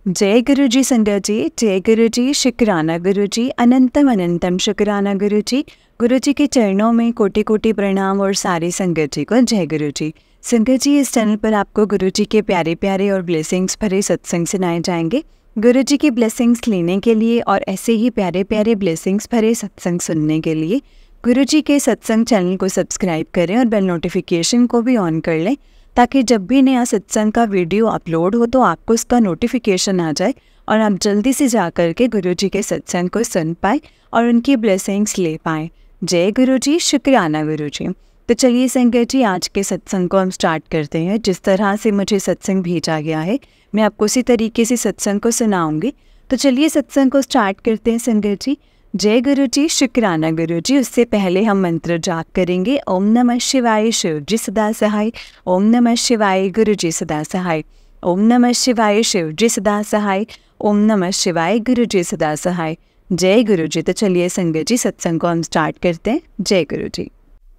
जय गुरु जी संगत जी, जय गुरु जी, शुक्राना गुरु जी, अनंतम अनंतम शुक्राना गुरु जी। गुरु जी के चरणों में कोटि कोटि प्रणाम और सारी संगत जी को जय गुरु जी। संगत जी, इस चैनल पर आपको गुरु जी के प्यारे प्यारे और ब्लेसिंग्स भरे सत्संग सुनाए जाएंगे। गुरु जी की ब्लेसिंग्स लेने के लिए और ऐसे ही प्यारे प्यारे ब्लेसिंग्स भरे सत्संग सुनने के लिए गुरु जी के सत्संग चैनल को सब्सक्राइब करें और बेल नोटिफिकेशन को भी ऑन कर लें, ताकि जब भी नया सत्संग का वीडियो अपलोड हो तो आपको उसका नोटिफिकेशन आ जाए और आप जल्दी से जा कर के गुरु जी के सत्संग को सुन पाए और उनकी ब्लेसिंग्स ले पाएँ। जय गुरु जी, शुक्राना गुरु जी। तो चलिए संगत जी, आज के सत्संग को हम स्टार्ट करते हैं। जिस तरह से मुझे सत्संग भेजा गया है मैं आपको उसी तरीके से सत्संग को सुनाऊंगी। तो चलिए सत्संग को स्टार्ट करते हैं संगत जी। जय गुरु जी, शुक्राना गुरु जी। उससे पहले हम मंत्र जाप करेंगे। ओम नमः शिवाय, शिव जी सदा सहाय। ओम नमः शिवाय, गुरु जी सदा सहाय। ओम नमः शिवाय, शिव जी सदा सहाय। ओम नमः शिवाय, गुरु जी सदा सहाय। जय गुरु जी। तो चलिए संगत जी, सत्संग को हम स्टार्ट करते हैं। जय गुरु जी।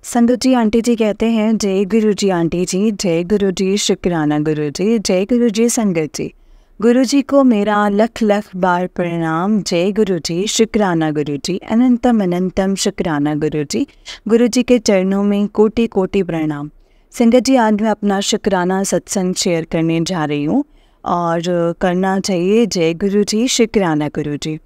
संगत जी, आंटी जी कहते हैं जय गुरु जी आंटी जी, जय गुरु जी, शुक्राना गुरु जी, जय गुरु जी संगत जी। गुरु जी को मेरा लख लख बार प्रणाम। जय गुरु जी, शुक्राना गुरु जी, अनंतम अनंतम शुक्राना गुरु जी। गुरु जी के चरणों में कोटि कोटि प्रणाम। संगत जी, आज मैं अपना शुक्राना सत्संग शेयर करने जा रही हूँ और करना चाहिए जय गुरु जी, शुक्राना गुरु जी।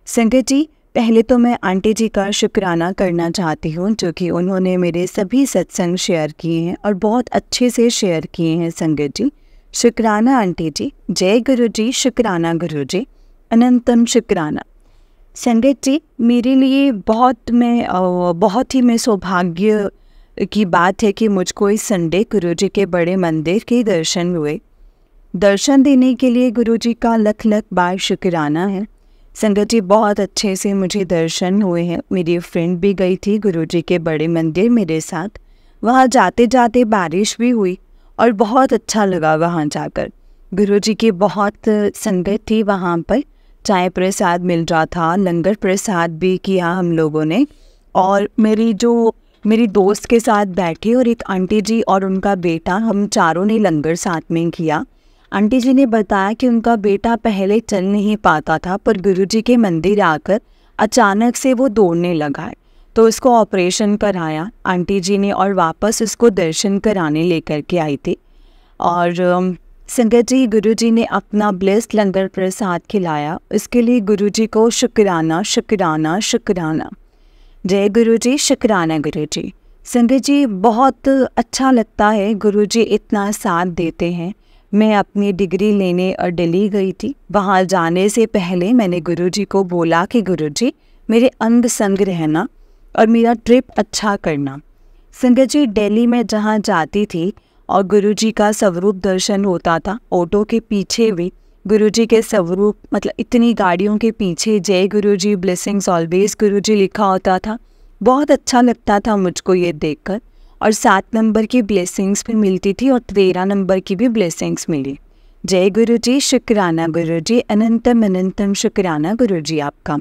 संगत जी, पहले तो मैं आंटी जी का शुक्राना करना चाहती हूँ, जो कि उन्होंने मेरे सभी सत्संग शेयर किए हैं और बहुत अच्छे से शेयर किए हैं। संगत जी, शुक्राना आंटी जी। जय गुरु जी, शुक्राना गुरु जी, अनंतम शुक्राना। संगत जी, मेरे लिए बहुत ही सौभाग्य की बात है कि मुझको इस संडे गुरु जी के बड़े मंदिर के दर्शन हुए। दर्शन देने के लिए गुरु जी का लख लख बार शुक्राना है। संगत जी, बहुत अच्छे से मुझे दर्शन हुए हैं। मेरी फ्रेंड भी गई थी गुरु जी के बड़े मंदिर मेरे साथ। वहाँ जाते जाते बारिश भी हुई और बहुत अच्छा लगा वहाँ जाकर। गुरु जी की बहुत संगत थी वहाँ पर। चाय प्रसाद मिल रहा था, लंगर प्रसाद भी किया हम लोगों ने। और मेरी दोस्त के साथ बैठी और एक आंटी जी और उनका बेटा, हम चारों ने लंगर साथ में किया। आंटी जी ने बताया कि उनका बेटा पहले चल नहीं पाता था, पर गुरु जी के मंदिर आकर अचानक से वो दौड़ने लगा है, तो उसको ऑपरेशन कराया आंटी जी ने और वापस उसको दर्शन कराने लेकर के आई थी। और संगत जी, गुरु जी ने अपना ब्लेस्ड लंगर प्रसाद खिलाया। इसके लिए गुरु जी को शुक्राना शुक्राना शुक्राना। जय गुरु जी, शुक्राना गुरु जी। संगत जी, बहुत अच्छा लगता है गुरु जी इतना साथ देते हैं। मैं अपनी डिग्री लेने और दिल्ली गई थी। वहाँ जाने से पहले मैंने गुरु जी को बोला कि गुरु जी, मेरे अंग संग रहना और मेरा ट्रिप अच्छा करना। संगत जी, दिल्ली में जहाँ जाती थी और गुरु जी का स्वरूप दर्शन होता था, ऑटो के पीछे भी गुरु जी के स्वरूप, मतलब इतनी गाड़ियों के पीछे जय गुरु जी, ब्लेसिंग्स ऑलवेज गुरु जी लिखा होता था। बहुत अच्छा लगता था मुझको ये देखकर। और 7 नंबर की ब्लेसिंग्स भी मिलती थी और 13 नंबर की भी ब्लेसिंग्स मिली। जय गुरु जी, शुक्राना गुरु जी, अनंतम अनंतम शुक्राना गुरु जी आपका।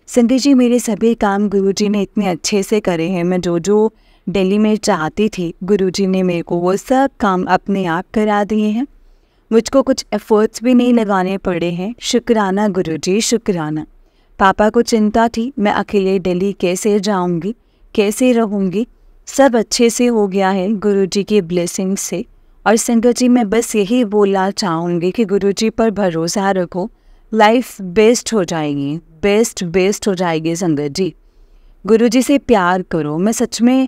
संगत जी, मेरे सभी काम गुरु जी ने इतने अच्छे से करे हैं। मैं जो जो दिल्ली में चाहती थी, गुरु जी ने मेरे को वो सब काम अपने आप करा दिए हैं। मुझको कुछ एफर्ट्स भी नहीं लगाने पड़े हैं। शुक्राना गुरु जी, शुक्राना। पापा को चिंता थी मैं अकेले दिल्ली कैसे जाऊंगी, कैसे रहूंगी। सब अच्छे से हो गया है गुरु जी की ब्लेसिंग से। और संगत जी, मैं बस यही बोलना चाहूँगी कि गुरु जी पर भरोसा रखो, लाइफ बेस्ट हो जाएगी, बेस्ट हो जाएगी। संगत जी, गुरु जी से प्यार करो। मैं सच में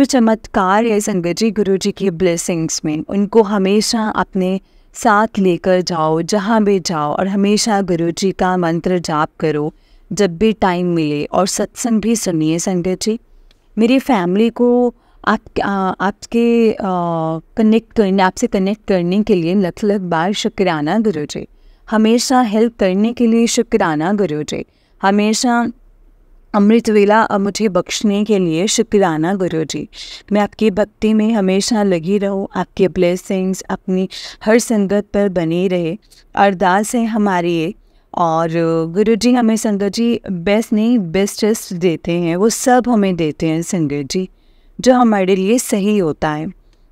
चमत्कार है संगत जी गुरु जी की ब्लेसिंग्स में। उनको हमेशा अपने साथ लेकर जाओ जहाँ भी जाओ, और हमेशा गुरु जी का मंत्र जाप करो जब भी टाइम मिले, और सत्संग भी सुनिए। संगत जी, मेरी फैमिली को आपसे कनेक्ट करने के लिए लख लख बार शुक्राना गुरु जी। हमेशा हेल्प करने के लिए शुक्राना गुरु जी। हमेशा अमृत वेला मुझे बख्शने के लिए शुक्राना गुरु जी। मैं आपकी भक्ति में हमेशा लगी रहूं। आपके ब्लेसिंग्स अपनी हर संगत पर बनी रहे, अरदास है हमारी ये। और गुरु जी हमें संगत जी बेस्ट नहीं बेस्टेस्ट देते हैं, वो सब हमें देते हैं संगत जी, जो हमारे लिए सही होता है।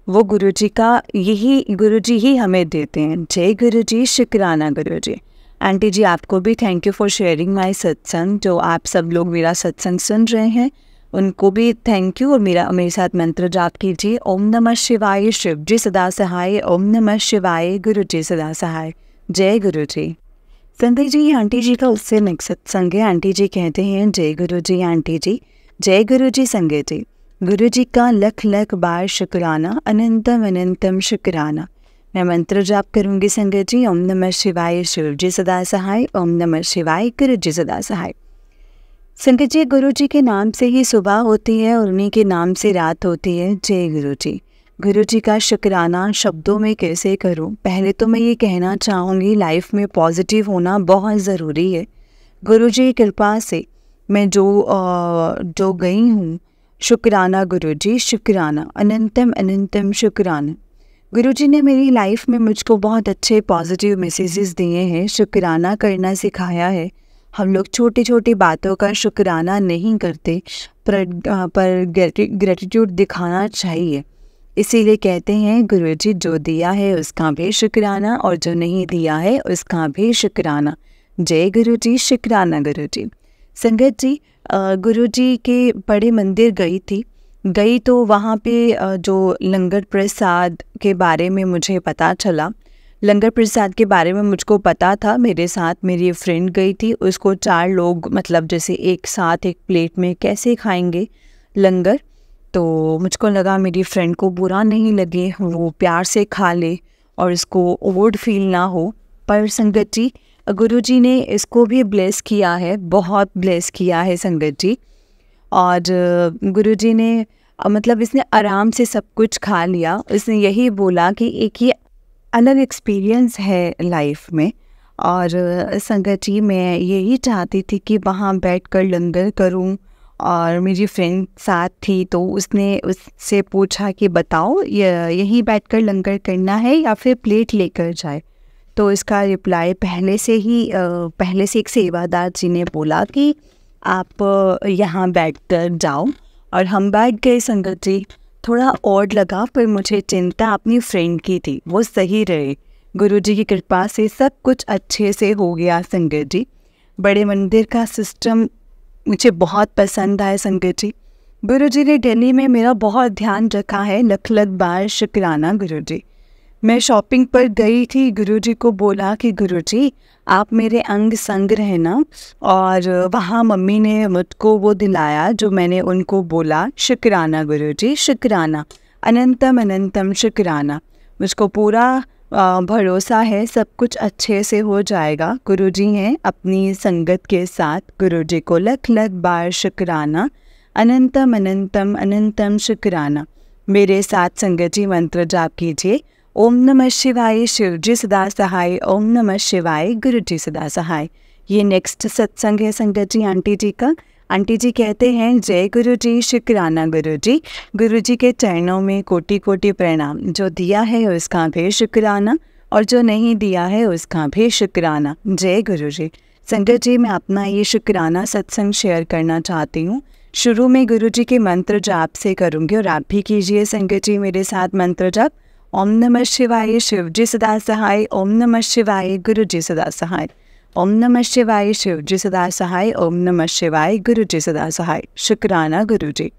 वो गुरुजी ही हमें देते हैं। जय गुरुजी, शुक्राना गुरुजी। आंटी जी, आपको भी thank you for sharing my सत्संग। जो आप सब लोग मेरा सत्संग सुन रहे हैं उनको भी थैंक यू, और मेरे साथ मंत्र जाप कीजिए। ओम नमः शिवाय, शिव जी सदा सहाय। ओम नमः शिवाय, गुरु जी सदा सहाय। जय गुरु जी। संजय जी, आंटी जी का उससे नेक्स्ट सत्संग है। आंटी जी कहते हैं, जय गुरु जी आंटी जी। जय गुरु जी संजय जी। गुरु जी का लख लख बार शुक्राना, अनंतम अनंतम शुक्राना। मैं मंत्र जाप करूंगी संजय जी। ओम नमः शिवाय, शिव जी सदा सहाय। ओम नमः शिवाय, गुरु जी सदा सहाय। संजय जी, गुरु जी के नाम से ही सुबह होती है और उन्हीं के नाम से रात होती है। जय गुरु जी। गुरु जी का शुक्राना शब्दों में कैसे करूं? पहले तो मैं ये कहना चाहूँगी, लाइफ में पॉजिटिव होना बहुत ज़रूरी है। गुरु जी की कृपा से मैं जो गई हूँ, शुक्राना गुरु जी, शुक्राना, अनंतम अनंतम शुक्राना। गुरु जी ने मेरी लाइफ में मुझको बहुत अच्छे पॉजिटिव मैसेजेस दिए हैं, शुक्राना करना सिखाया है। हम लोग छोटी छोटी बातों का शुक्राना नहीं करते, पर ग्रेटिट्यूड दिखाना चाहिए। इसीलिए कहते हैं, गुरुजी जो दिया है उसका भी शुक्राना, और जो नहीं दिया है उसका भी शुक्राना। जय गुरुजी, शुक्राना गुरुजी। संगत जी, गुरुजी के बड़े मंदिर गई तो वहाँ पे जो लंगर प्रसाद के बारे में मुझे पता चला। लंगर प्रसाद के बारे में मुझको पता था, मेरे साथ मेरी फ्रेंड गई थी। उसको 4 लोग मतलब जैसे एक साथ एक प्लेट में कैसे खाएंगे लंगर, तो मुझको लगा मेरी फ्रेंड को बुरा नहीं लगे, वो प्यार से खा ले और इसको ओवर्ड फील ना हो। पर संगत जी, गुरुजी ने इसको भी ब्लेस किया है, बहुत ब्लेस किया है संगत जी। और गुरुजी ने मतलब इसने आराम से सब कुछ खा लिया। इसने यही बोला कि एक ये अलग एक्सपीरियंस है लाइफ में। और संगत जी, मैं यही चाहती थी कि वहाँ बैठकर लंगर करूँ, और मेरी फ्रेंड साथ थी तो उसने उससे पूछा कि बताओ यहीं बैठकर लंगर करना है या फिर प्लेट लेकर जाए। तो इसका रिप्लाई पहले से एक सेवादार जी ने बोला कि आप यहाँ बैठकर जाओ, और हम बैठ गए संगत जी। थोड़ा ऑड लगा, पर मुझे चिंता अपनी फ्रेंड की थी, वो सही रहे। गुरुजी की कृपा से सब कुछ अच्छे से हो गया संगत जी। बड़े मंदिर का सिस्टम मुझे बहुत पसंद आया संगत जी। गुरुजी ने दिल्ली में मेरा बहुत ध्यान रखा है, लख लख बार शुक्राना गुरुजी। मैं शॉपिंग पर गई थी, गुरुजी को बोला कि गुरुजी आप मेरे अंग संग रहना, और वहाँ मम्मी ने मुझको वो दिलाया जो मैंने उनको बोला। शुक्राना गुरुजी, शुक्राना, अनंतम अनंतम शुक्राना। मुझको पूरा भरोसा है सब कुछ अच्छे से हो जाएगा। गुरुजी हैं अपनी संगत के साथ। गुरुजी को लख लख बार शुक्राना, अनंतम अनंतम अनंतम शुक्राना। मेरे साथ संगत जी मंत्र जाप कीजिए। ओम नमः शिवाय, शिव जी सदा सहाय। ओम नमः शिवाय, गुरु जी सदा सहाय। ये नेक्स्ट सत्संग है संगत जी आंटी जी का। आंटी जी कहते हैं, जय गुरु जी, शुक्राना गुरु जी। गुरु जी के चरणों में कोटि कोटि प्रणाम। जो दिया है उसका भी शुक्राना, और जो नहीं दिया है उसका भी शुक्राना। जय गुरु जी। संगत जी, मैं अपना ये शुक्राना सत्संग शेयर करना चाहती हूँ। शुरू में गुरु जी के मंत्र जाप से करूँगी, और आप भी कीजिए संगत जी मेरे साथ मंत्र जाप। ओम नमः शिवाय, शिव जी सदा सहाय। ओम नमः शिवाय, गुरु जी सदा सहाय। ओम नमः शिवाय, शिव जी सदा सहाय। ओम नमः शिवाय, गुरु जी सदा सहाय। शुक्राना गुरु जी।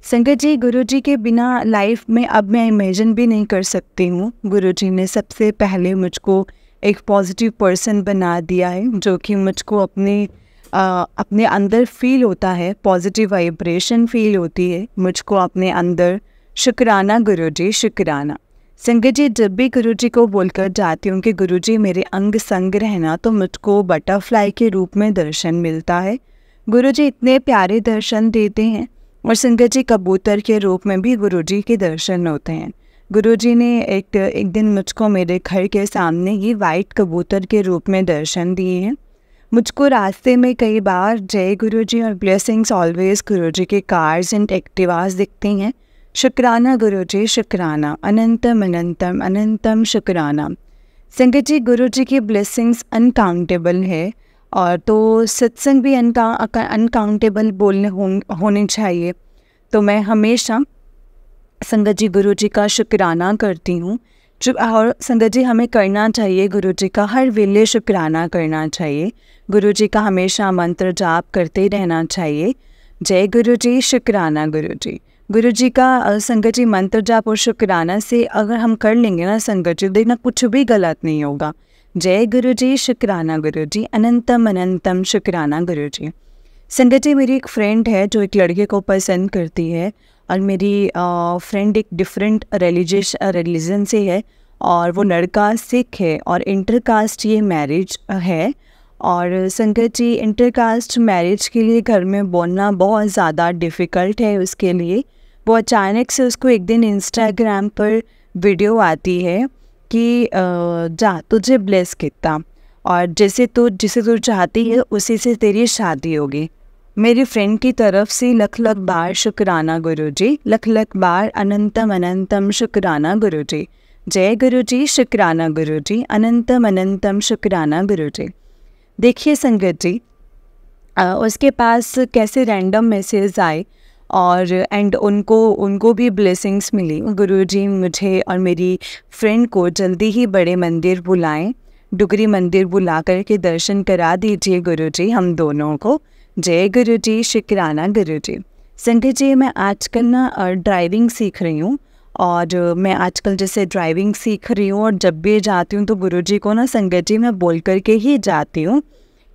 संगत जी, गुरु जी के बिना लाइफ में अब मैं इमेजिन भी नहीं कर सकती हूँ। गुरु जी ने सबसे पहले मुझको एक पॉजिटिव पर्सन बना दिया है, जो कि मुझको अपने अंदर फील होता है, पॉजिटिव वाइब्रेशन फील होती है मुझको अपने अंदर। शुक्राना गुरु जी, शुक्राना। संगत जी, जब भी गुरुजी को बोलकर जाती हूँ कि गुरुजी मेरे अंग संग रहना, तो मुझको बटरफ्लाई के रूप में दर्शन मिलता है। गुरुजी इतने प्यारे दर्शन देते हैं। और संगत जी, कबूतर के रूप में भी गुरुजी के दर्शन होते हैं। गुरुजी ने एक दिन मुझको मेरे घर के सामने ही वाइट कबूतर के रूप में दर्शन दिए हैं। मुझको रास्ते में कई बार जय गुरुजी और ब्लेसिंग्स ऑलवेज गुरुजी के कार्स एंड एक्टिवास दिखती हैं। शुक्राना गुरुजी, शुक्राना, अनंतम अनंतम अनंतम शुक्राना। संगत जी, गुरुजी की ब्लेसिंग्स अनकाउंटेबल है, और तो सत्संग भी अनकाउंटेबल होने चाहिए। तो मैं हमेशा संगत जी गुरु जी का शुक्राना करती हूँ। और संगत जी हमें करना चाहिए, गुरु जी का हर वेले शुक्राना करना चाहिए। गुरु जी का हमेशा मंत्र जाप करते रहना चाहिए। जय गुरु जी, शुक्राना गुरु जी। गुरु जी का संगत जी मंत्र जाप और शुक्राना से अगर हम कर लेंगे ना संगत जी, देखना कुछ भी गलत नहीं होगा। जय गुरु जी, शुक्राना गुरु जी, अनंतम अनंतम शुक्राना गुरु जी। संगत जी मेरी एक फ्रेंड है जो एक लड़के को पसंद करती है, और मेरी फ्रेंड एक डिफरेंट रिलीजन से है, और वो लड़का सिख है और इंटरकास्ट ये मैरिज है। और संगत जी इंटरकास्ट मैरिज के लिए घर में बोलना बहुत ज़्यादा डिफ़िकल्ट है उसके लिए। वो अचानक से उसको एक दिन इंस्टाग्राम पर वीडियो आती है कि जा तुझे ब्लेस कितना, और जिसे तू चाहती है उसी से तेरी शादी होगी। मेरी फ्रेंड की तरफ से लख लख बार शुक्राना गुरु जी, लख लख बार अनंतम अनंतम शुक्राना गुरु जी। जय गुरु जी, शुक्राना गुरु जी, अनंतम अनंतम शुक्राना गुरु जी। देखिए संगत जी, उसके पास कैसे रैंडम मैसेज आए, और उनको भी ब्लेसिंग्स मिली। गुरु जी मुझे और मेरी फ्रेंड को जल्दी ही बड़े मंदिर बुलाएं, डुगरी मंदिर बुला कर के दर्शन करा दीजिए गुरु जी हम दोनों को। जय गुरु जी, शुक्राना गुरु जी। संगत जी मैं आजकल ना ड्राइविंग सीख रही हूँ, और मैं आजकल जैसे ड्राइविंग सीख रही हूँ, और जब भी जाती हूँ तो गुरु जी को ना संगत जी मैं बोल करके ही जाती हूँ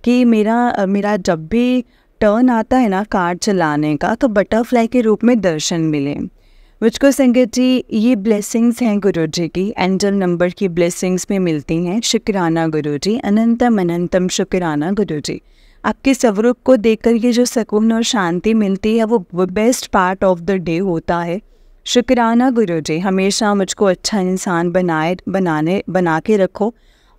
कि मेरा जब भी टर्न आता है ना कार चलाने का, तो बटरफ्लाई के रूप में दर्शन मिले मुझको। संगत जी ये ब्लेसिंग्स हैं गुरु जी की, एंजल नंबर की ब्लेसिंग्स में मिलती हैं। शुक्राना गुरु जी, अनंतम अनंतम शुक्राना गुरु जी। आपके स्वरूप को देखकर के जो सुकून और शांति मिलती है वो best part of the day होता है। शुक्राना गुरु जी, हमेशा मुझको अच्छा इंसान बना के रखो,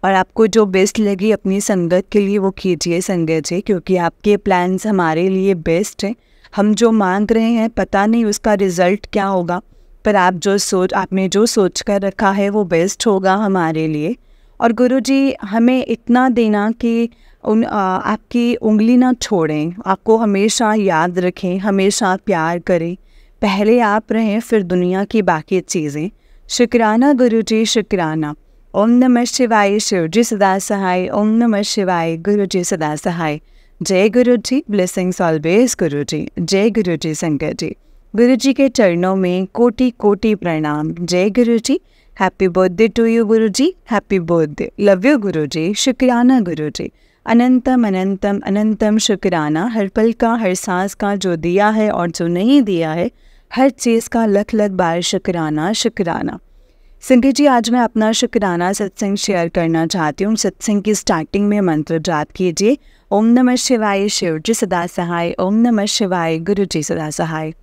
और आपको जो बेस्ट लगी अपनी संगत के लिए वो कीजिए संगत जी, क्योंकि आपके प्लान्स हमारे लिए बेस्ट हैं। हम जो मांग रहे हैं पता नहीं उसका रिज़ल्ट क्या होगा, पर आपने जो सोच कर रखा है वो बेस्ट होगा हमारे लिए। और गुरु जी हमें इतना देना कि आपकी उंगली ना छोड़ें, आपको हमेशा याद रखें, हमेशा प्यार करें। पहले आप रहें फिर दुनिया की बाकी चीज़ें। शुक्राना गुरु जी, शुक्राना। ओम नमः शिवाय, शिव जी सदा सहाय। ओम नमः शिवाय, गुरु जी सदा सहाय। जय गुरु जी, ब्लेसिंग्स ऑलवेज गुरु जी। जय गुरु जी संगत जी, गुरु जी के चरणों में कोटि कोटि प्रणाम। जय गुरु जी, happy birthday to you Guru ji, happy birthday, love you गुरु जी। शुक्राना गुरु जी, अनंतम अनंतम अनंतम शुक्राना। हर पल का, हर सांस का जो दिया है और जो नहीं दिया है, हर चीज़ का लख लख बार शुक्राना शुक्राना। संगत जी आज मैं अपना शुक्राना सत्संग शेयर करना चाहती हूँ। सत्संग की स्टार्टिंग में मंत्र जाप कीजिए, ओम नमः शिवाय, शिव जी सदा सहाय। ओम नमः शिवाय, गुरु जी सदा सहाय।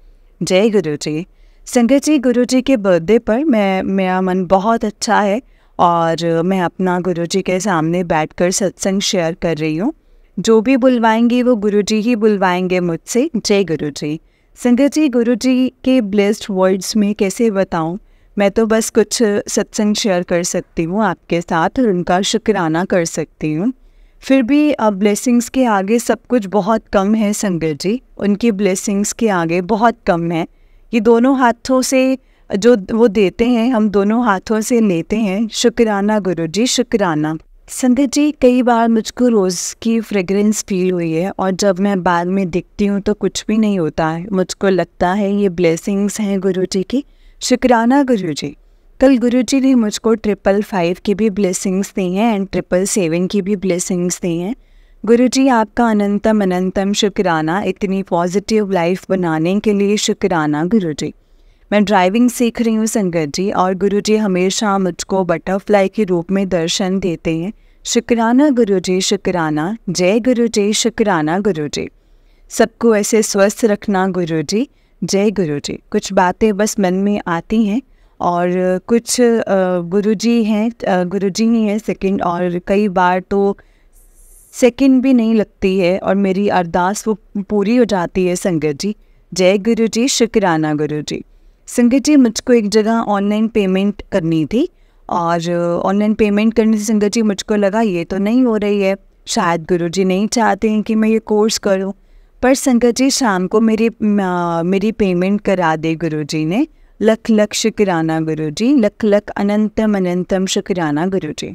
जय गुरु जी। संगत जी गुरु जी के बर्थडे पर मेरा मन बहुत अच्छा है, और मैं अपना गुरु जी के सामने बैठकर सत्संग शेयर कर रही हूँ। जो भी बुलवाएंगे वो गुरु जी ही बुलवाएंगे मुझसे। जय गुरु जी। संगत जी गुरु जी के ब्लेस्ड वर्ड्स में कैसे बताऊँ, मैं तो बस कुछ सत्संग शेयर कर सकती हूँ आपके साथ, और उनका शुक्राना कर सकती हूँ। फिर भी ब्लेसिंग्स के आगे सब कुछ बहुत कम है संगत जी, उनकी ब्लेसिंग्स के आगे बहुत कम है। ये दोनों हाथों से जो वो देते हैं हम दोनों हाथों से लेते हैं। शुक्राना गुरु जी, शुक्राना। संगत जी कई बार मुझको रोज़ की फ्रेगरेंस फील हुई है, और जब मैं बाद में दिखती हूँ तो कुछ भी नहीं होता है, मुझको लगता है ये ब्लेसिंग्स हैं गुरु जी की। शुक्राना गुरु जी। कल गुरु जी ने मुझको 555 की भी ब्लेसिंग्स दी हैं, एंड 777 की भी ब्लेसिंग्स दी हैं। गुरु जी आपका अनंतम अनंतम शुक्राना, इतनी पॉजिटिव लाइफ बनाने के लिए शुक्राना गुरु जी। मैं ड्राइविंग सीख रही हूँ संगत जी, और गुरु जी हमेशा मुझको बटरफ्लाई के रूप में दर्शन देते हैं। शुक्राना गुरु जी, शुक्राना। जय गुरु जी, शुक्राना गुरु जी। सबको ऐसे स्वस्थ रखना गुरु जी। जय गुरु जी। कुछ बातें बस मन में आती हैं, और कुछ गुरुजी ही हैं सेकंड, और कई बार तो सेकंड भी नहीं लगती है और मेरी अरदास वो पूरी हो जाती है संगत जी। जय गुरु जी, शुक्राना गुरु जी। संगत जी मुझको एक जगह ऑनलाइन पेमेंट करनी थी, और ऑनलाइन पेमेंट करने से संगत जी मुझको लगा ये तो नहीं हो रही है, शायद गुरु जी नहीं चाहते हैं कि मैं ये कोर्स करूं। पर संगत जी शाम को मेरी पेमेंट करा दी गुरु जी ने, लख लख शुक्राना गुरुजी, लख लख अनंतम अनंतम शुक्राना गुरुजी।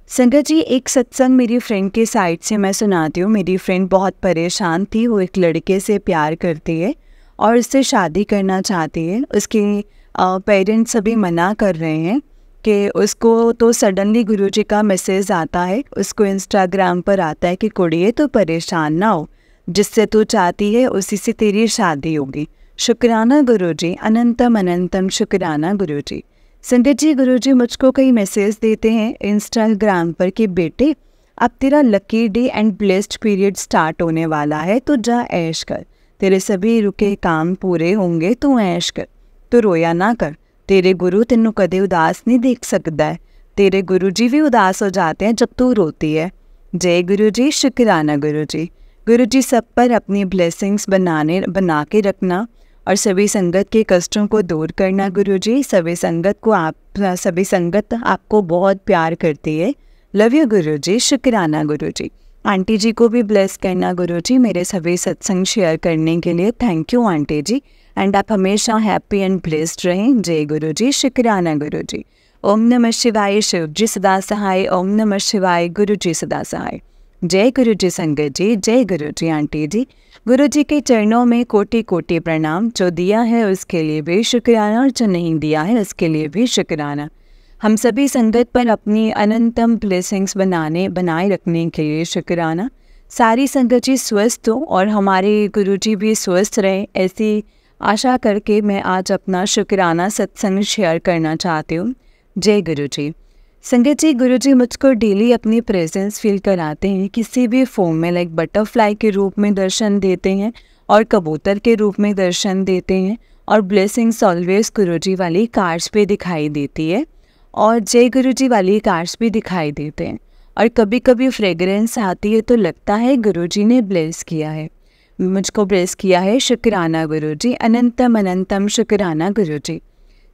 संगत जी, एक सत्संग मेरी फ्रेंड के साइड से मैं सुनाती हूँ। मेरी फ्रेंड बहुत परेशान थी, वो एक लड़के से प्यार करती है और उससे शादी करना चाहती है। उसके पेरेंट्स सभी मना कर रहे हैं कि उसको तो सडनली गुरुजी का मैसेज आता है, उसको इंस्टाग्राम पर आता है कि कुड़िए तो परेशान ना हो, जिससे तू चाहती है उसी से तेरी शादी होगी। शुक्राना गुरुजी, अनंतम अनंतम शुक्राना गुरुजी। संगत जी, गुरुजी मुझको कई मैसेज देते हैं इंस्टाग्राम पर कि बेटे अब तेरा lucky day and blessed period start होने वाला है, तो जा ऐश कर, तेरे सभी रुके काम पूरे होंगे, तू ऐश कर, तू रोया ना कर। तेरे गुरु तेनू कदे उदास नहीं देख सकता है, तेरे गुरु जी भी उदास हो जाते हैं जब तू रोती है। जय गुरु जी, शुक्राना गुरु जी। गुरु जी सब पर अपनी ब्लेसिंग्स बना के रखना और सभी संगत के कष्टों को दूर करना गुरु जी। सभी संगत आपको बहुत प्यार करती है। लव यू गुरु जी, शुक्राना गुरु जी। आंटी जी को भी ब्लेस करना गुरु जी, मेरे सभी सत्संग शेयर करने के लिए thank you aunty ji. And आप हमेशा हैप्पी एंड ब्लेस्ड रहें। जय गुरु जी, शुक्राना गुरु जी। ओम नमः शिवाय, शिव जी सदा सहाय। ओम नमः शिवाय, गुरु जी सदा सहाय। जय गुरु जी संगत जी, जय गुरु जी आंटी जी। गुरु जी के चरणों में कोटि कोटि प्रणाम। जो दिया है उसके लिए भी शुक्राना और जो नहीं दिया है उसके लिए भी शुक्राना। हम सभी संगत पर अपनी अनंतम ब्लेसिंग्स बनाए रखने के लिए शुक्राना। सारी संगत जी स्वस्थ हो और हमारे गुरु जी भी स्वस्थ रहें, ऐसी आशा करके मैं आज अपना शुक्राना सत्संग शेयर करना चाहती हूँ। जय गुरु जी। संगत जी, गुरु जी मुझको डेली अपनी प्रेजेंस फील कराते हैं, किसी भी फॉर्म में, लाइक बटरफ्लाई के रूप में दर्शन देते हैं और कबूतर के रूप में दर्शन देते हैं और ब्लेसिंग्स ऑलवेज गुरु जी वाली कार्ड्स पे दिखाई देती है और जय गुरु जी वाली कार्ड्स भी दिखाई देते हैं और कभी कभी फ्रेगरेंस आती है तो लगता है गुरु जी ने ब्लेस किया है, मुझको ब्लेस किया है। शुक्राना गुरु जी, अनंतम अनंतम शुक्राना गुरु जी।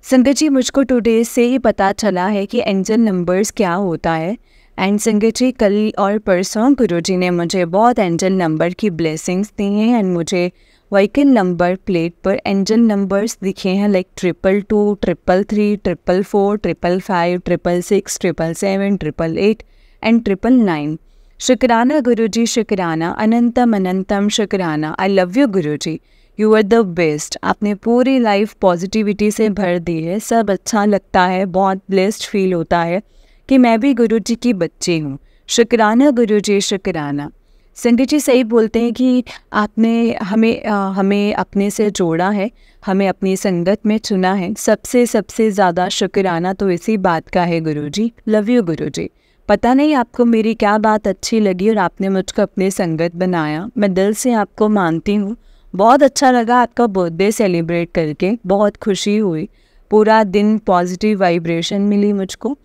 संगत जी, मुझको टुडे से ही पता चला है कि एंजल नंबर्स क्या होता है। एंड संगत जी, कल और परसों गुरुजी ने मुझे बहुत एंजल नंबर की ब्लेसिंग्स दी हैं एंड मुझे व्हीकल नंबर प्लेट पर एंजल नंबर्स दिखे हैं, लाइक 222, 333, 444, 555, 666, 777, 888 एंड 999। शुक्राना गुरुजी, शुक्राना, अनंतम अनंतम शुक्राना। I love you Guruji, you are the best. आपने पूरी लाइफ पॉजिटिविटी से भर दी है, सब अच्छा लगता है, बहुत ब्लेस्ड फील होता है कि मैं भी गुरु जी की बच्ची हूँ। शुक्राना गुरु जी, शुक्राना। संगत जी सही बोलते हैं कि आपने हमें अपने से जोड़ा है, हमें अपनी संगत में चुना है। सबसे ज़्यादा शुक्राना तो इसी बात का है गुरु जी। लव यू गुरु जी। पता नहीं आपको मेरी क्या बात अच्छी लगी और आपने मुझको अपनी संगत बनाया, मैं दिल से आपको मानती हूँ। बहुत अच्छा लगा आपका बर्थडे सेलिब्रेट करके, बहुत खुशी हुई, पूरा दिन पॉजिटिव वाइब्रेशन मिली मुझको।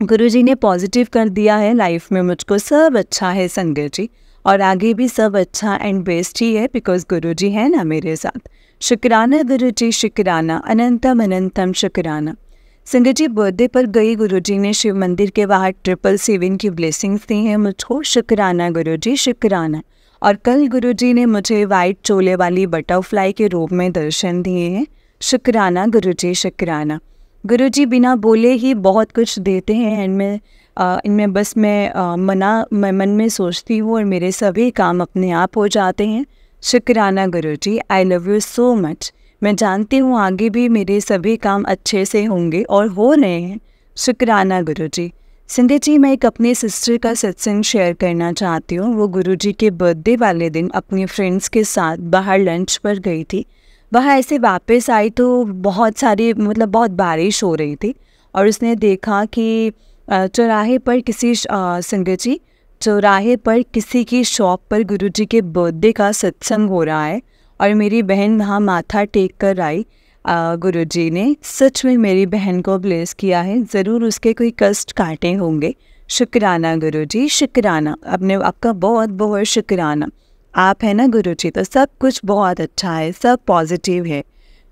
गुरुजी ने पॉजिटिव कर दिया है लाइफ में मुझको। सब अच्छा है संगत जी और आगे भी सब अच्छा एंड बेस्ट ही है बिकॉज गुरुजी है ना मेरे साथ। शुक्राना गुरुजी, शुक्राना, अनंतम अनंतम शुक्राना। संगत जी, बर्थडे पर गई गुरुजी ने शिव मंदिर के बाहर 777 की ब्लेसिंग्स दी हैं मुझको। शुक्राना गुरुजी, शुक्राना। और कल गुरुजी ने मुझे वाइट चोले वाली बटरफ्लाई के रूप में दर्शन दिए हैं। शुक्राना गुरुजी, शुक्राना। गुरुजी बिना बोले ही बहुत कुछ देते हैं एंड इनमें बस मैं मन में सोचती हूँ और मेरे सभी काम अपने आप हो जाते हैं। शुक्राना गुरुजी, I love you so much. मैं जानती हूँ आगे भी मेरे सभी काम अच्छे से होंगे और हो रहे हैं। शुक्राना गुरुजी। संगत जी, मैं एक अपने सिस्टर का सत्संग शेयर करना चाहती हूँ। वो गुरुजी के बर्थडे वाले दिन अपनी फ्रेंड्स के साथ बाहर लंच पर गई थी। वहाँ ऐसे वापस आई तो बहुत बारिश हो रही थी और उसने देखा कि चौराहे पर किसी की शॉप पर गुरुजी के बर्थडे का सत्संग हो रहा है और मेरी बहन वहाँ माथा टेक कर आई। गुरुजी ने सच में मेरी बहन को ब्लेस किया है, ज़रूर उसके कोई कष्ट काटे होंगे। शुक्राना गुरुजी, शुक्राना। आपका बहुत बहुत शुक्राना। आप है ना गुरुजी तो सब कुछ बहुत अच्छा है, सब पॉजिटिव है।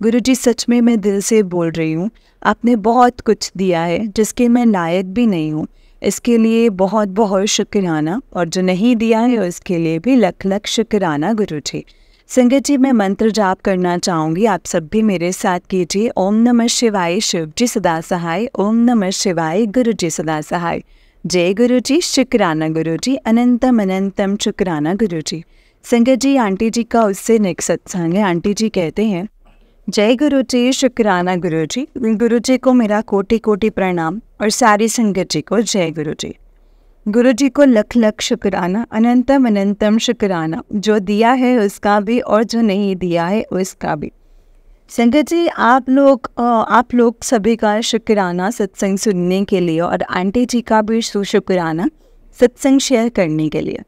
गुरुजी सच में मैं दिल से बोल रही हूँ, आपने बहुत कुछ दिया है जिसके मैं लायक भी नहीं हूँ, इसके लिए बहुत बहुत शुक्राना। और जो नहीं दिया है उसके लिए भी लख लख शुक्राना गुरुजी। संगत जी, मैं मंत्र जाप करना चाहूँगी, आप सब भी मेरे साथ कीजिए। ओम नमः शिवाय, शिव जी सदा सहाय। ओम नमः शिवाय, गुरु जी सदा सहाय। जय गुरु जी, शुक्राना गुरु जी, अनंतम अनंतम शुक्राना गुरु जी। संगत जी, आंटी जी का उससे नेक्स्ट सत्संग है। आंटी जी कहते हैं, जय गुरु जी, शुक्राना गुरु जी। गुरु जी को मेरा कोटि कोटि प्रणाम और सारी संगत जी को जय गुरु जी। गुरु जी को लख लख शुक्राना, अनंतम अनंतम शुक्राना, जो दिया है उसका भी और जो नहीं दिया है उसका भी। संगत जी, आप लोग सभी का शुक्राना सत्संग सुनने के लिए और आंटी जी का भी शुक्राना सत्संग शेयर करने के लिए।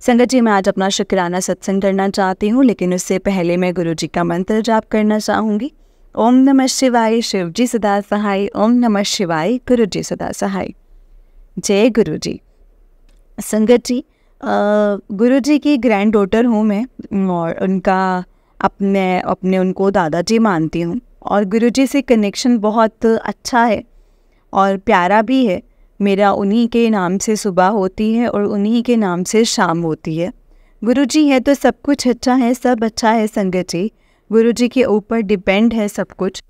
संगत जी, मैं आज अपना शुक्राना सत्संग करना चाहती हूँ, लेकिन उससे पहले मैं गुरु जी का मंत्र जाप करना चाहूँगी। ओम नमः शिवाय, शिव जी सदा सहाय। ओम नमः शिवाय, गुरु जी सदा सहाय। जय गुरु जी। संगत जी, गुरु जी की ग्रैंड डॉटर हूँ मैं और उनको दादाजी मानती हूँ और गुरु जी से कनेक्शन बहुत अच्छा है और प्यारा भी है। मेरा उन्हीं के नाम से सुबह होती है और उन्हीं के नाम से शाम होती है। गुरु जी है तो सब कुछ अच्छा है, सब अच्छा है। संगत जी, गुरु जी के ऊपर डिपेंड है सब कुछ।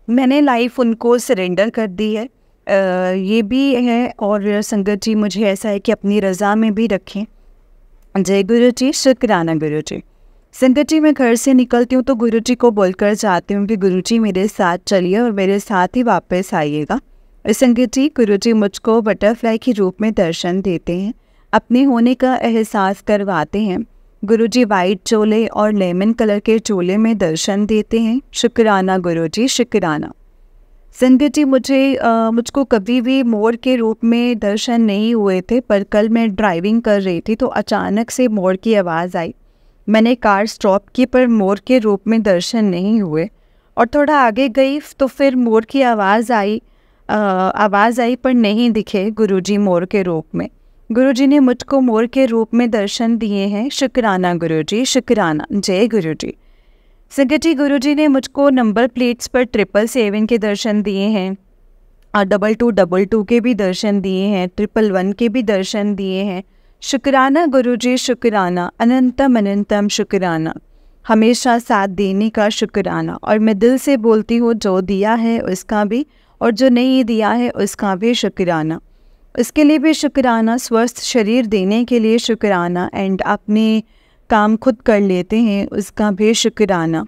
मैंने लाइफ उनको सरेंडर कर दी है, ये भी है। और संगत जी, मुझे ऐसा है कि अपनी रज़ा में भी रखें। जय गुरु जी, शुक्राना गुरु जी। संगत जी, मैं घर से निकलती हूँ तो गुरु जी को बोलकर जाती हूँ कि गुरु जी मेरे साथ चलिए और मेरे साथ ही वापस आइएगा। और संगत जी, गुरु जी मुझको बटरफ्लाई के रूप में दर्शन देते हैं, अपने होने का एहसास करवाते हैं। गुरु जी वाइट चोले और लेमन कलर के चोले में दर्शन देते हैं। शुक्राना गुरु जी, शुक्राना। संगत जी, मुझको कभी भी मोर के रूप में दर्शन नहीं हुए थे, पर कल मैं ड्राइविंग कर रही थी तो अचानक से मोर की आवाज़ आई। मैंने कार स्टॉप की पर मोर के रूप में दर्शन नहीं हुए और थोड़ा आगे गई तो फिर मोर की आवाज़ आई पर नहीं दिखे गुरुजी मोर के रूप में। गुरुजी ने मुझको मोर के रूप में दर्शन दिए हैं। शुक्राना गुरुजी, शुक्राना। जय गुरुजी। संगत जी, गुरुजी ने मुझको नंबर प्लेट्स पर 777 के दर्शन दिए हैं और 2222 के भी दर्शन दिए हैं, 111 के भी दर्शन दिए हैं। शुक्राना गुरुजी, शुक्राना, अनंतम अनंतम शुक्राना, हमेशा साथ देने का शुक्राना। और मैं दिल से बोलती हूँ, जो दिया है उसका भी और जो नहीं दिया है उसका भी शुक्राना। उसके लिए भी शुक्राना, स्वस्थ शरीर देने के लिए शुक्राना, एंड अपने काम खुद कर लेते हैं उसका भी शुक्राना।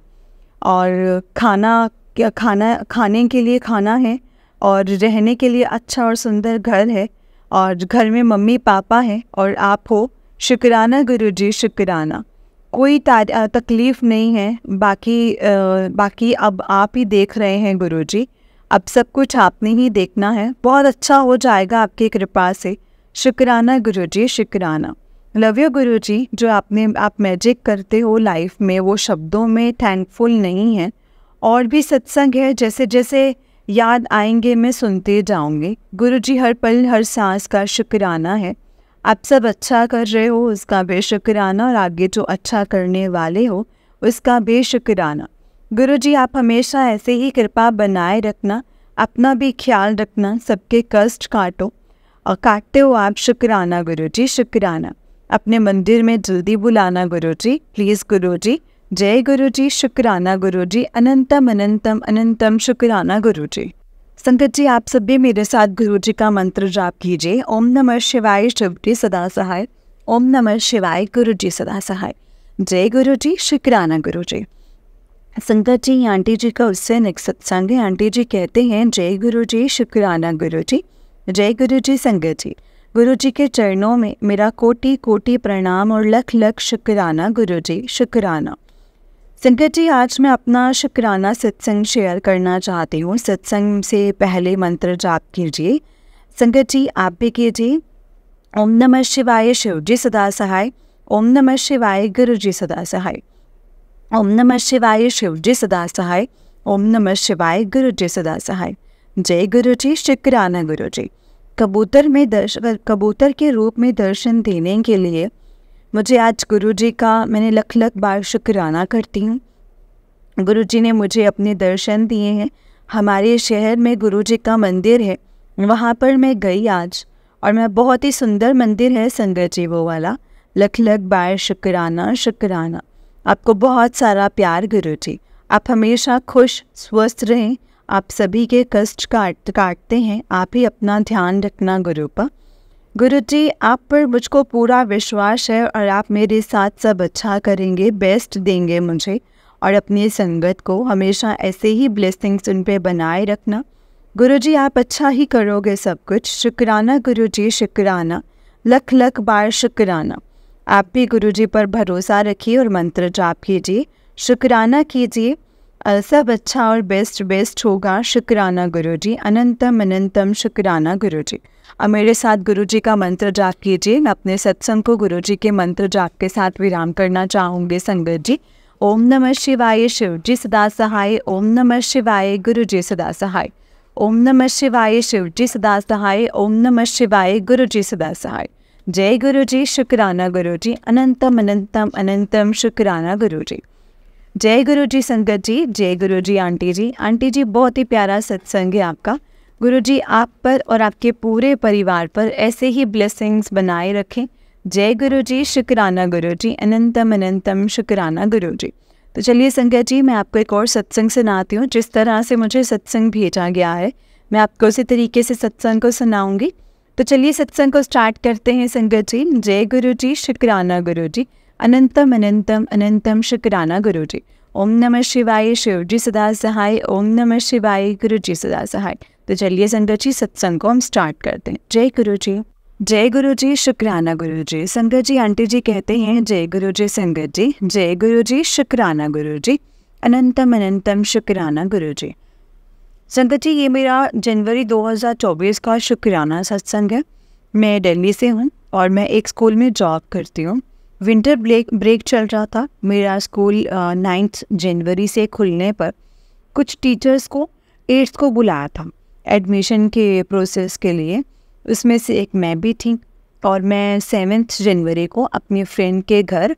और खाने के लिए खाना है और रहने के लिए अच्छा और सुंदर घर है और घर में मम्मी पापा हैं और आप हो। शुक्राना गुरुजी, शुक्राना। कोई तकलीफ़ नहीं है, बाकी अब आप ही देख रहे हैं गुरुजी, अब सब कुछ आपने ही देखना है। बहुत अच्छा हो जाएगा आपकी कृपा से। शुक्राना गुरुजी, शुक्राना। लव यू गुरुजी। जो आप मैजिक करते हो लाइफ में, वो शब्दों में थैंकफुल नहीं है। और भी सत्संग है, जैसे जैसे याद आएंगे मैं सुनते जाऊंगी। गुरुजी, हर पल हर सांस का शुक्राना है। आप सब अच्छा कर रहे हो उसका भी शुक्राना और आगे जो अच्छा करने वाले हो उसका भी शुक्राना। गुरुजी, आप हमेशा ऐसे ही कृपा बनाए रखना, अपना भी ख्याल रखना, सबके कष्ट काटो और काटते हो आप। शुक्राना गुरुजी, शुक्राना। अपने मंदिर में जल्दी बुलाना गुरुजी, प्लीज़ गुरुजी। जय गुरुजी, शुक्राना गुरुजी, अनंतम अनंतम अनंतम शुक्राना गुरुजी। संगत जी, आप सब भी मेरे साथ गुरुजी का मंत्र जाप कीजिए। ओम नमः शिवाय, शिव जी सदा सहाय। ओम नमः शिवाय, गुरुजी सदा सहाय। जय गुरुजी, शुक्राना गुरुजी। संगत जी, आंटी जी का उससे नेक्स्ट सत्संग है। आंटी जी कहते हैं, जय गुरुजी, शुक्राना गुरुजी। जय गुरुजी। संगत जी, गुरुजी के चरणों में मेरा कोटि कोटि प्रणाम और लख लख शुक्राना गुरुजी, शुक्राना। संगत जी, आज मैं अपना शुक्राना सत्संग शेयर करना चाहती हूँ। सत्संग से पहले मंत्र जाप कीजिए। संगत जी, आप भी कीजिए। ओम नमः शिवाय, शिव जी सदा सहाय। ओम नमः शिवाय, गुरु जी सदा सहाय। ओम नमः शिवाय, शिव जी सदा सहाय। ओम नमः शिवाय, गुरु जी सदा सहाय। जय गुरु जी, शुक्राना गुरु जी। कबूतर के रूप में दर्शन देने के लिए मुझे आज गुरु जी का मैंने लख लख बार शुक्राना करती हूँ। गुरु जी ने मुझे अपने दर्शन दिए हैं। हमारे शहर में गुरु जी का मंदिर है, वहाँ पर मैं गई आज और मैं बहुत ही सुंदर मंदिर है संगत जी वो वाला। लख लख बार शुक्राना, शुक्राना। आपको बहुत सारा प्यार गुरुजी। आप हमेशा खुश स्वस्थ रहें। आप सभी के कष्ट काटते हैं, आप ही अपना ध्यान रखना गुरु पर। गुरुजी, आप पर मुझको पूरा विश्वास है और आप मेरे साथ सब अच्छा करेंगे, बेस्ट देंगे मुझे। और अपनी संगत को हमेशा ऐसे ही ब्लेसिंग्स उन पे बनाए रखना। गुरुजी, आप अच्छा ही करोगे सब कुछ। शुक्राना गुरुजी, शुक्राना, लख लख बार शुक्राना। आप भी गुरुजी पर भरोसा रखिए और मंत्र जाप कीजिए, शुक्राना कीजिए। सब अच्छा और बेस्ट होगा। शुक्राना गुरुजी, अनंतम अनंतम शुक्राना गुरुजी। अब मेरे साथ गुरुजी का मंत्र जाप कीजिए। मैं अपने सत्संग को गुरुजी के मंत्र जाप के साथ विराम करना चाहूँगी संगत जी। ओम नमः शिवाय, शिव जी सदा सहाय। ओम नमः शिवाय, गुरुजी सदा सहाय। ओम नमः शिवाय, शिव जी सदा सहाय। ओम नमः शिवाय, गुरुजी सदा सहाय। जय गुरुजी, शुक्राना गुरुजी, अनंतम अनंतम अनंतम शुक्राना गुरुजी। जय गुरुजी संगत जी, जय गुरुजी आंटी जी। आंटी जी, बहुत ही प्यारा सत्संग है आपका। गुरुजी आप पर और आपके पूरे परिवार पर ऐसे ही ब्लेसिंग्स बनाए रखें। जय गुरुजी, शुक्राना गुरुजी, अनंतम अनंतम शुक्राना गुरुजी। तो चलिए संगत जी, मैं आपको एक और सत्संग सुनाती हूँ। जिस तरह से मुझे सत्संग भेजा गया है, मैं आपको उसी तरीके से सत्संग को सुनाऊंगी। तो चलिए सत्संग को स्टार्ट करते हैं संगत जी। जय गुरुजी, शुक्राना गुरुजी, अनंतम अनंतम अनंतम शुक्राना गुरुजी। ओम नमः शिवाय, शिव जी सदा सहाय। ओम नमः शिवाय, गुरुजी सदा सहाय। तो चलिए संगत जी, सत्संग को हम स्टार्ट करते हैं। जय गुरुजी, जय गुरुजी, शुक्राना गुरुजी। संगत जी, आंटी जी कहते हैं जय गुरुजी संगत जी। जय गुरुजी, शुक्राना गुरुजी, अनंतम अनंतम शुक्राना गुरुजी। संगत जी, ये मेरा जनवरी 2024 का शुक्राना सत्संग है। मैं दिल्ली से हूँ और मैं एक स्कूल में जॉब करती हूँ। विंटर ब्रेक चल रहा था। मेरा स्कूल 9 जनवरी से खुलने पर कुछ टीचर्स को 8th को बुलाया था एडमिशन के प्रोसेस के लिए। उसमें से एक मैं भी थी और मैं 7 जनवरी को अपने फ्रेंड के घर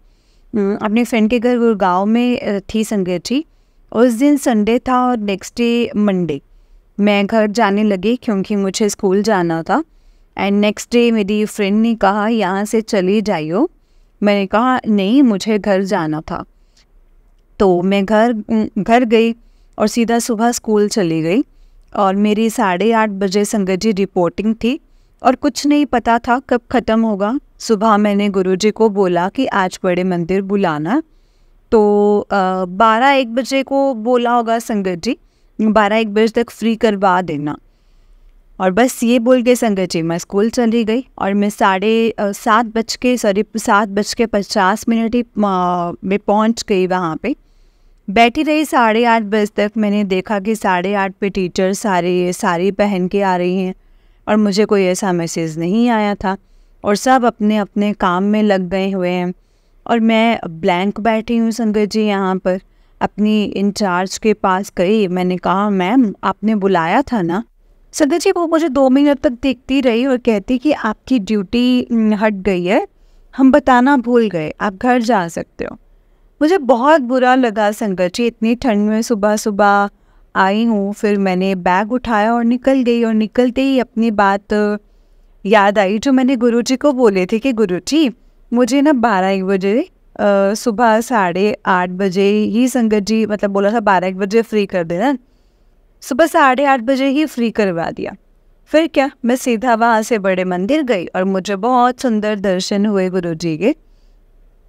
गुड़गांव में थी संगत जी। उस दिन संडे था और नेक्स्ट डे मंडे मैं घर जाने लगी क्योंकि मुझे स्कूल जाना था। एंड नेक्स्ट डे मेरी फ्रेंड ने कहा यहाँ से चली जाइयो। मैंने कहा नहीं, मुझे घर जाना था। तो मैं घर गई और सीधा सुबह स्कूल चली गई। और मेरी 8:30 बजे संगत जी रिपोर्टिंग थी और कुछ नहीं पता था कब ख़त्म होगा। सुबह मैंने गुरुजी को बोला कि आज बड़े मंदिर बुलाना। तो 12-1 बजे को बोला होगा संगत जी, 12-1 बजे तक फ्री करवा देना। और बस ये बोल के संगत जी मैं स्कूल चली गई और मैं 7:50 में पहुंच गई वहाँ पे। बैठी रही 8:30 बजे तक। मैंने देखा कि 8:30 पे टीचर साड़ी पहन के आ रही हैं और मुझे कोई ऐसा मैसेज नहीं आया था और सब अपने अपने काम में लग गए हुए हैं और मैं ब्लैंक बैठी हूँ संगत जी। यहाँ पर अपनी इंचार्ज के पास गई। मैंने कहा मैम आपने बुलाया था ना। संगत जी वो मुझे 2 मिनट तक देखती रही और कहती कि आपकी ड्यूटी हट गई है, हम बताना भूल गए, आप घर जा सकते हो। मुझे बहुत बुरा लगा संगत जी। इतनी ठंड में सुबह सुबह आई हूँ। फिर मैंने बैग उठाया और निकल गई और निकलते ही अपनी बात याद आई जो मैंने गुरुजी को बोले थे कि गुरुजी मुझे ना 12-1 बजे सुबह 8:30 बजे ही संगत जी मतलब बोला था 12-1 बजे फ्री कर देना। सुबह 8:30 बजे ही फ्री करवा दिया। फिर क्या, मैं सीधा वहाँ से बड़े मंदिर गई और मुझे बहुत सुंदर दर्शन हुए गुरुजी के।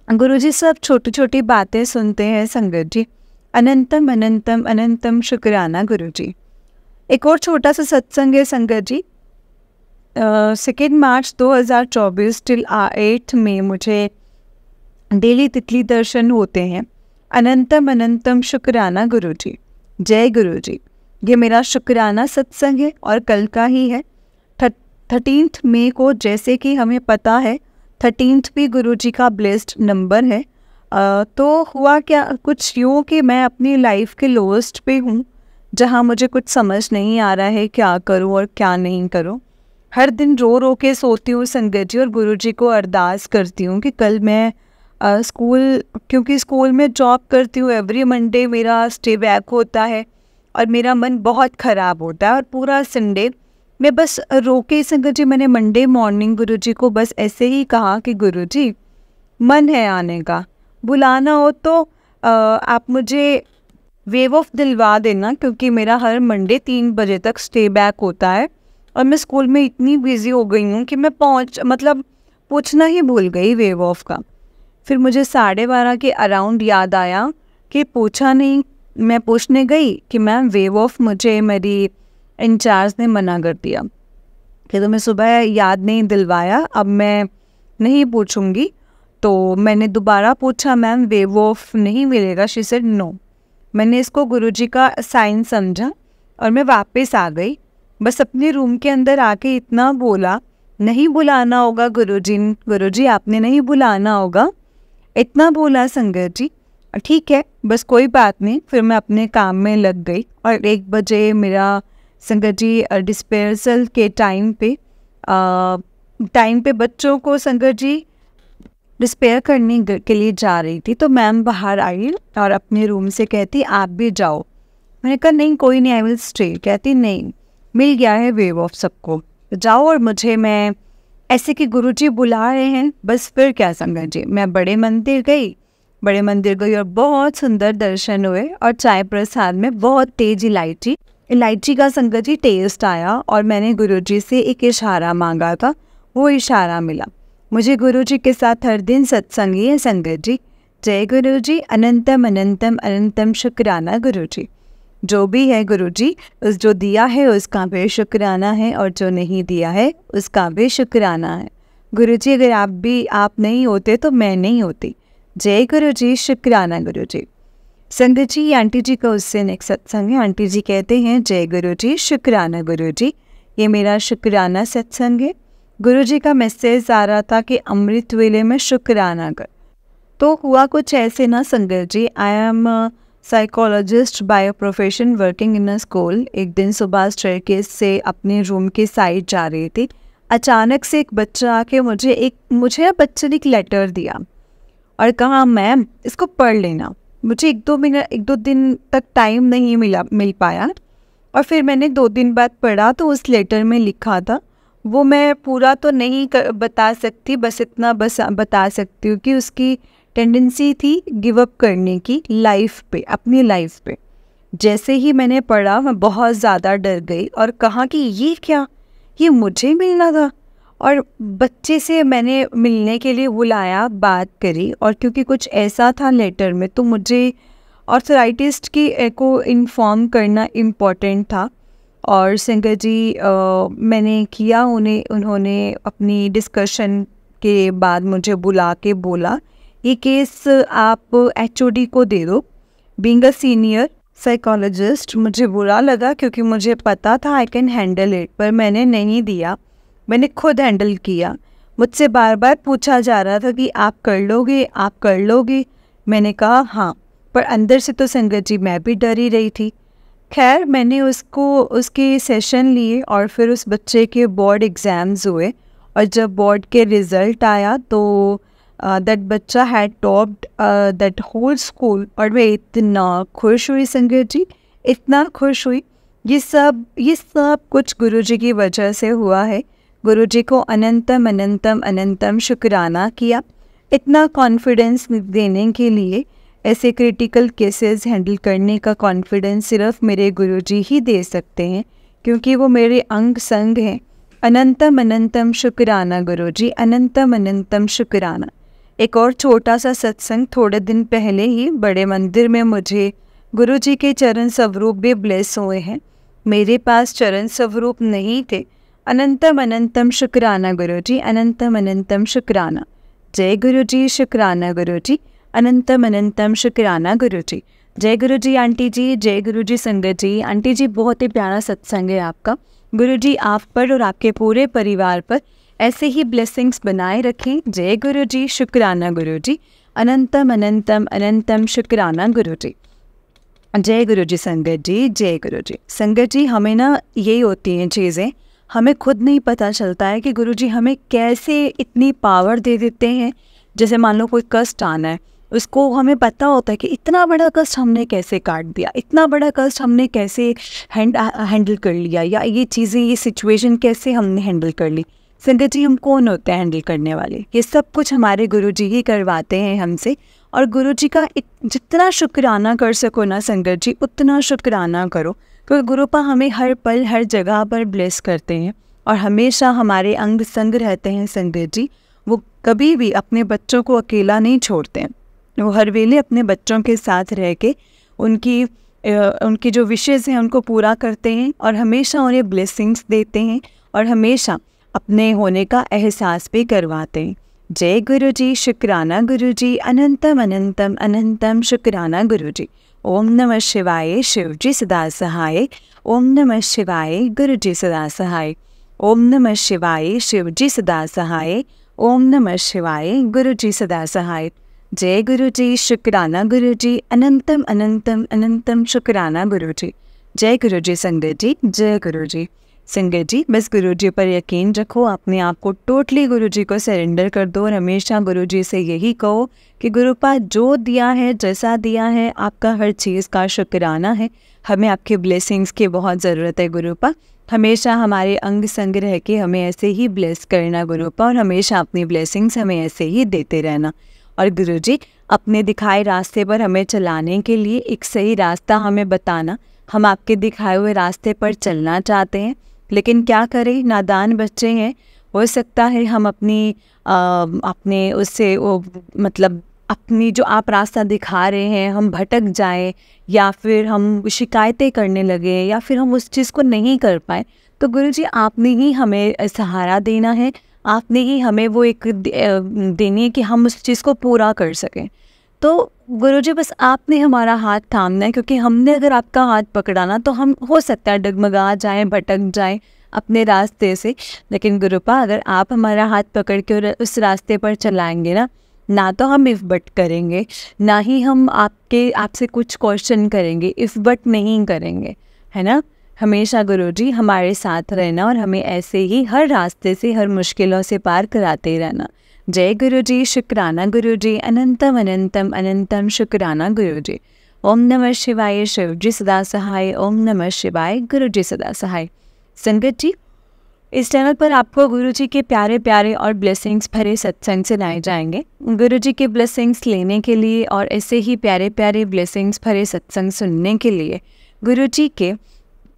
गुरुजी सब छोटी छोटी बातें सुनते हैं संगत जी। अनंतम अनंतम अनंतम शुक्राना गुरुजी। एक और छोटा सा सत्संग है संगत जी। 2 मार्च 2024 टिल 8 में मुझे डेली तिथि दर्शन होते हैं। अनंतम अनंतम शुक्राना गुरुजी। जय गुरुजी। ये मेरा शुक्राना सत्संग है और कल का ही है 13 मई को। जैसे कि हमें पता है 13 भी गुरुजी का ब्लेस्ड नंबर है। तो हुआ क्या, कुछ यूँ कि मैं अपनी लाइफ के लोएस्ट पे हूँ जहाँ मुझे कुछ समझ नहीं आ रहा है क्या करूँ और क्या नहीं करूँ। हर दिन रो रो के सोती हूँ संगत जी और गुरुजी को अरदास करती हूँ कि कल मैं क्योंकि स्कूल में जॉब करती हूँ, एवरी मंडे मेरा स्टे बैक होता है और मेरा मन बहुत ख़राब होता है और पूरा संडे मैं बस रो के संगत जी मैंने मंडे मॉर्निंग गुरुजी को बस ऐसे ही कहा कि गुरुजी मन है आने का बुलाना हो तो आप मुझे वेव ऑफ दिलवा देना, क्योंकि मेरा हर मंडे 3 बजे तक स्टे बैक होता है और मैं स्कूल में इतनी बिजी हो गई हूँ कि मैं पूछना ही भूल गई वेव ऑफ का। फिर मुझे 12:30 के अराउंड याद आया कि पूछा नहीं। मैं पूछने गई कि मैम वेव ऑफ, मुझे मेरी इंचार्ज ने मना कर दिया कि तुम्हें सुबह याद नहीं दिलवाया, अब मैं नहीं पूछूंगी। तो मैंने दोबारा पूछा, मैम वेव ऑफ नहीं मिलेगा? She said no. मैंने इसको गुरुजी का साइन समझा और मैं वापस आ गई। बस अपने रूम के अंदर आके इतना बोला, नहीं बुलाना होगा गुरुजी आपने नहीं बुलाना होगा, इतना बोला संगत जी। ठीक है, बस कोई बात नहीं। फिर मैं अपने काम में लग गई और 1 बजे मेरा संगत जी डिस्पेंसल के टाइम पे बच्चों को संगत जी डिस्पेयर करने के लिए जा रही थी। तो मैम बाहर आई और अपने रूम से कहती आप भी जाओ। मैंने कहा नहीं कोई नहीं, आई विल स्टे। कहती नहीं, मिल गया है वेव ऑफ सबको, जाओ। और मुझे, मैं ऐसे कि गुरुजी बुला रहे हैं, बस फिर क्या संगत जी। मैं बड़े मंदिर गई और बहुत सुंदर दर्शन हुए और चाय प्रसाद में बहुत तेज इलायची का संगत जी टेस्ट आया और मैंने गुरुजी से एक इशारा मांगा था, वो इशारा मिला। मुझे गुरुजी के साथ हर दिन सत्संग ही है संगत जी। जय गुरुजी, अनंतम अनंतम अनंतम शुक्राना गुरुजी। जो भी है गुरुजी, उस जो दिया है उसका भी शुक्राना है और जो नहीं दिया है उसका भी शुक्राना है। गुरुजी अगर आप नहीं होते तो मैं नहीं होती। जय गुरुजी, शुक्राना गुरुजी। संगत जी, आंटी जी का उससे नेक्स्ट सत्संग है। आंटी जी कहते हैं जय गुरुजी, शुक्राना गुरुजी। ये मेरा शुक्राना सत्संग है। गुरुजी का मैसेज आ रहा था कि अमृत वेले में शुक्राना कर। तो हुआ कुछ ऐसे ना संगत जी, I am psychologist by profession working in a school. एक दिन सुबह स्टेयरकेस से अपने रूम के साइड जा रही थी। अचानक से एक बच्चा आके मुझे बच्चे ने एक लेटर दिया और कहा मैम इसको पढ़ लेना। मुझे 1-2 दिन तक टाइम नहीं मिल पाया और फिर मैंने 2 दिन बाद पढ़ा। तो उस लेटर में लिखा था, वो मैं पूरा तो नहीं बता सकती, बस इतना बता सकती हूँ कि उसकी टेंडेंसी थी गिव अप करने की अपनी लाइफ पे। जैसे ही मैंने पढ़ा मैं बहुत ज़्यादा डर गई और कहा कि ये क्या, ये मुझे मिलना था। और बच्चे से मैंने मिलने के लिए बुलाया, बात करी और क्योंकि कुछ ऐसा था लेटर में तो मुझे ऑर्थराइटिस्ट को इन्फॉर्म करना इम्पॉर्टेंट था। और संगत जी मैंने किया। उन्होंने अपनी डिस्कशन के बाद मुझे बुला के बोला ये केस आप HOD को दे दो। बीइंग अ सीनियर साइकोलॉजिस्ट मुझे बुरा लगा क्योंकि मुझे पता था आई कैन हैंडल इट, पर मैंने नहीं दिया, मैंने खुद हैंडल किया। मुझसे बार बार पूछा जा रहा था कि आप कर लोगे। मैंने कहा हाँ, पर अंदर से तो संगत जी मैं भी डर ही रही थी। खैर मैंने उसके सेशन लिए और फिर उस बच्चे के बोर्ड एग्ज़ाम्स हुए और जब बोर्ड के रिज़ल्ट आया तो दैट बच्चा had topped that whole school. और मैं इतना खुश हुई संगत जी, इतना खुश हुई। ये सब कुछ गुरुजी की वजह से हुआ है। गुरुजी को अनंतम अनंतम अनंतम शुक्राना किया इतना कॉन्फिडेंस देने के लिए। ऐसे क्रिटिकल केसेस हैंडल करने का कॉन्फिडेंस सिर्फ मेरे गुरुजी ही दे सकते हैं क्योंकि वो मेरे अंग संग हैं। अनंतम अनंतम शुक्राना गुरुजी, अनंतम अनंतम शुक्राना। एक और छोटा सा सत्संग, थोड़े दिन पहले ही बड़े मंदिर में मुझे गुरुजी के चरण स्वरूप भी ब्लेस हुए हैं। मेरे पास चरण स्वरूप नहीं थे। अनंतम अनंतम शुक्राना गुरुजी, अनंतम अनंतम शुक्राना। जय गुरुजी, शुक्राना गुरुजी, अनंतम अनंतम शुक्राना गुरुजी। जय गुरुजी आंटी जी, जय गुरुजी संगत जी। आंटी जी बहुत ही प्यारा सत्संग है आपका। गुरुजी आप पर और आपके पूरे परिवार पर ऐसे ही ब्लेसिंग्स बनाए रखें। जय गुरुजी, शुक्राना गुरुजी, अनंतम अनंतम अनंतम शुक्राना गुरुजी। जय गुरुजी संगत जी, जय गुरुजी। संगत जी हमें ना यही होती हैं चीज़ें, हमें खुद नहीं पता चलता है कि गुरुजी हमें कैसे इतनी पावर दे देते हैं। जैसे मान लो कोई कष्ट आना है, उसको हमें पता होता है कि इतना बड़ा कष्ट हमने कैसे काट दिया, इतना बड़ा कष्ट हमने कैसे हैंडल कर लिया, या ये चीज़ें, ये सिचुएशन कैसे हमने हैंडल कर ली। संगत जी हम कौन होते हैं हैंडल करने वाले? ये सब कुछ हमारे गुरुजी ही करवाते हैं हमसे और गुरु जी का जितना शुक्राना कर सको ना संगत जी, उतना शुक्राना करो, क्योंकि गुरुपा हमें हर पल हर जगह पर ब्लेस करते हैं और हमेशा हमारे अंग संग रहते हैं संगत जी। वो कभी भी अपने बच्चों को अकेला नहीं छोड़ते हैं, वो हर वेले अपने बच्चों के साथ रह के उनकी जो विशेज़ हैं उनको पूरा करते हैं और हमेशा उन्हें ब्लेसिंग्स देते हैं और हमेशा अपने होने का एहसास भी करवाते हैं। जय गुरु जी, शुक्राना गुरु जी, अनंतम अनंतम अनंतम शुक्राना गुरु जी। ओम नमः शिवाय, शिव जी सदा सहाय। ओम नमः शिवाय, गुरु जी सदा सहाय। ओम नमः शिवाय, शिव जी सदा सहाय। ओम नमः शिवाय, गुरु जी सदा सहाय। जय गुरु जी, शुक्राना गुरु जी, अनंतम अनंतम अनंतम शुक्राना गुरु जी। जय गुरु जी संगत जी, जय गुरु जी। संगत जी बस गुरु जी पर यकीन रखो, अपने आप को टोटली गुरु जी को सरेंडर कर दो और हमेशा गुरु जी से यही कहो कि गुरुपा जो दिया है, जैसा दिया है, आपका हर चीज़ का शुक्राना है। हमें आपके ब्लेसिंग्स की बहुत ज़रूरत है गुरुपा। हमेशा हमारे अंग संग रह के हमें ऐसे ही ब्लेस करना गुरुपा, और हमेशा अपनी ब्लेसिंग्स हमें ऐसे ही देते रहना। और गुरुजी अपने दिखाए रास्ते पर हमें चलाने के लिए एक सही रास्ता हमें बताना। हम आपके दिखाए हुए रास्ते पर चलना चाहते हैं, लेकिन क्या करें, नादान बच्चे हैं। हो सकता है हम अपने उससे वो मतलब अपनी जो आप रास्ता दिखा रहे हैं हम भटक जाएं, या फिर हम शिकायतें करने लगे, या फिर हम उस चीज़ को नहीं कर पाए। तो गुरुजी आपने ही हमें सहारा देना है, आपने ही हमें वो एक देनी है कि हम उस चीज़ को पूरा कर सकें। तो गुरुजी बस आपने हमारा हाथ थामना है, क्योंकि हमने अगर आपका हाथ पकड़ा ना तो हम हो सकता है डगमगा जाएं, भटक जाएं अपने रास्ते से। लेकिन गुरुपा अगर आप हमारा हाथ पकड़ के उस रास्ते पर चलाएंगे ना तो हम इफ़ बट करेंगे, ना ही हम आपसे कुछ क्वेश्चन करेंगे, इफ़ बट नहीं करेंगे, है ना। हमेशा गुरुजी हमारे साथ रहना और हमें ऐसे ही हर रास्ते से, हर मुश्किलों से पार कराते रहना। जय गुरु जी, शुक्राना गुरु जी, अनंतम अनंतम अनंतम शुक्राना गुरु जी। ओम नमः शिवाय, शिव जी सदा सहाय। ओम नमः शिवाय, गुरु जी सदा सहाय। संगत जी इस चैनल पर आपको गुरु जी के प्यारे प्यारे और ब्लेसिंग्स भरे सत्संग सुनाए जाएंगे। गुरु जी के ब्लेसिंग्स लेने के लिए और ऐसे ही प्यारे प्यारे ब्लेसिंग्स भरे सत्संग सुनने के लिए गुरु जी के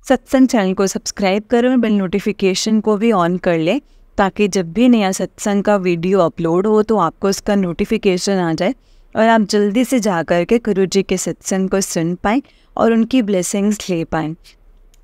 सत्संग चैनल को सब्सक्राइब करो और बेल नोटिफिकेशन को भी ऑन कर ले, ताकि जब भी नया सत्संग का वीडियो अपलोड हो तो आपको उसका नोटिफिकेशन आ जाए और आप जल्दी से जा कर के गुरु जी के सत्संग को सुन पाएँ और उनकी ब्लेसिंग्स ले पाएँ।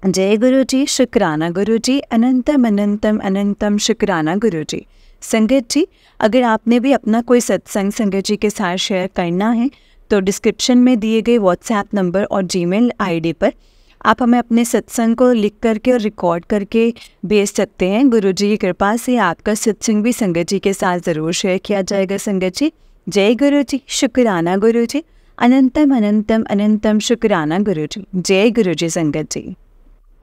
जय गुरु जी, शुक्राना गुरु जी, अनंतम अनंतम अनंतम शुक्राना गुरु जी। संगत जी अगर आपने भी अपना कोई सत्संग संगत जी के साथ शेयर करना है तो डिस्क्रिप्शन में दिए गए व्हाट्सएप नंबर और जीमेल आईडी पर आप हमें अपने सत्संग को लिख करके और रिकॉर्ड करके भेज सकते हैं। गुरु जी की कृपा से आपका सत्संग भी संगत जी के साथ ज़रूर शेयर किया जाएगा। संगत जी जय गुरु जी, शुक्राना गुरु जी, अनंतम अनंतम अनंतम शुक्राना गुरु जी। जय गुरु जी संगत जी।